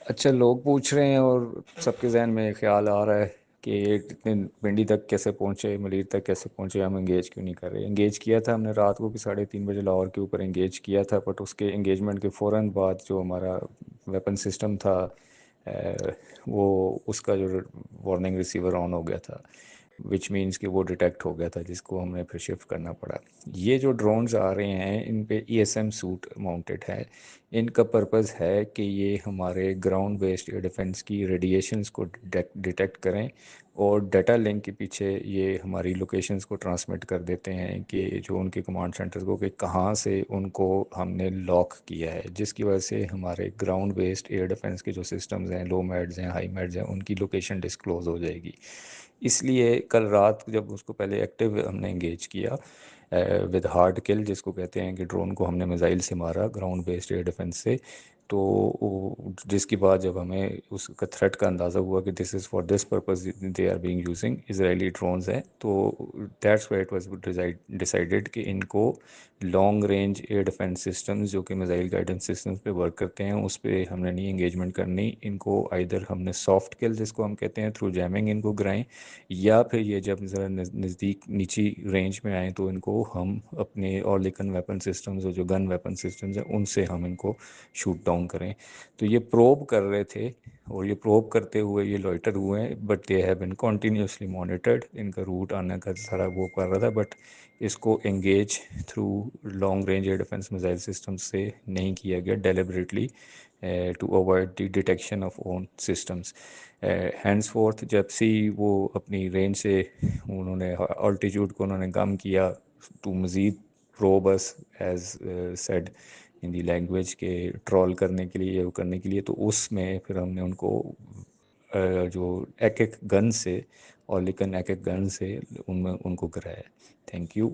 اچھا، لوگ پوچھ رہے ہیں اور سب کے ذہن میں خیال آ رہا ہے کہ یہ اتنے پنڈی تک کیسے پہنچے، ملیر تک کیسے پہنچے، ہم انگیج کیوں نہیں کر رہے؟ انگیج کیا تھا ہم نے رات کو بھی 3:30 بجے لاہور کے اوپر انگیج کیا تھا، بٹ اس کے انگیجمنٹ کے فوراً بعد جو ہمارا ویپن سسٹم تھا وہ اس کا جو وارننگ ریسیور آن ہو گیا تھا، وچ مینس کہ وہ ڈیٹیکٹ ہو گیا تھا، جس کو ہم نے پھر شفٹ کرنا پڑا۔ یہ جو ڈرونز آ رہے ہیں ان پہ E S M suite mounted ہے۔ ان کا پرپز ہے کہ یہ ہمارے گراؤنڈ بیسڈ ایئر ڈیفنس کی ریڈیشنز کو ڈیٹیکٹ کریں، اور ڈیٹا لنک کے پیچھے یہ ہماری لوکیشنز کو ٹرانسمٹ کر دیتے ہیں کہ جو ان کے کمانڈ سینٹرز کو، کہ کہاں سے ان کو ہم نے لاک کیا ہے، جس کی وجہ سے ہمارے گراؤنڈ بیسڈ ایئر ڈیفنس کے جو سسٹمز ہیں، لو میڈز ہیں، ہائی میڈز ہیں، ان کی لوکیشن ڈسکلوز ہو جائے گی۔ اس لیے کل رات جب اس کو پہلے ایکٹیو ہم نے انگیج کیا ود ہارڈ کل، جس کو کہتے ہیں کہ ڈرون کو ہم نے میزائل سے مارا گراؤنڈ بیسڈ ایئر ڈیفنس سے، تو جس کے بعد جب ہمیں اس کا تھریٹ کا اندازہ ہوا کہ this is for this purpose they are being using Israeli drones ہیں، تو that's why it was decided کہ ان کو long range air defence systems جو کہ میزائل گائیڈنس سسٹمز پہ ورک کرتے ہیں اس پہ ہم نے نہیں انگیجمنٹ کرنی۔ ان کو آئیدر ہم نے سافٹ کل جس کو ہم کہتے ہیں تھرو جیمنگ ان کو گرائیں، یا پھر یہ جب ذرا نزدیک نیچی رینج میں آئیں تو ان کو ہم اپنے اور لیکن ویپن سسٹمز اور جو گن ویپن سسٹمز ہیں ان سے ہم ان کو شوٹ ڈاؤن کریں۔ تو یہ پروب کر رہے تھے، اور یہ پروب کرتے ہوئے یہ لوئٹر ہوئے ہیں، but they have been continuously monitored. ان کا روٹ آنے کا سارا وہ کر رہا تھا، بٹ اس کو engage through long range air defence missile system سے نہیں کیا گیا deliberately to avoid the detection of own systems. Henceforth جب سے وہ اپنی رینج سے انہوں نے آلٹیٹیوڈ کو انہوں نے کم کیا تو مزید probes as said in the language کے ٹرول کرنے کے لیے، وہ کرنے کے لیے، تو اس میں پھر ہم نے ان کو جو ایک ایک گن سے، اور لیکن ایک ایک گن سے ان میں ان کو کرایا۔ Thank you.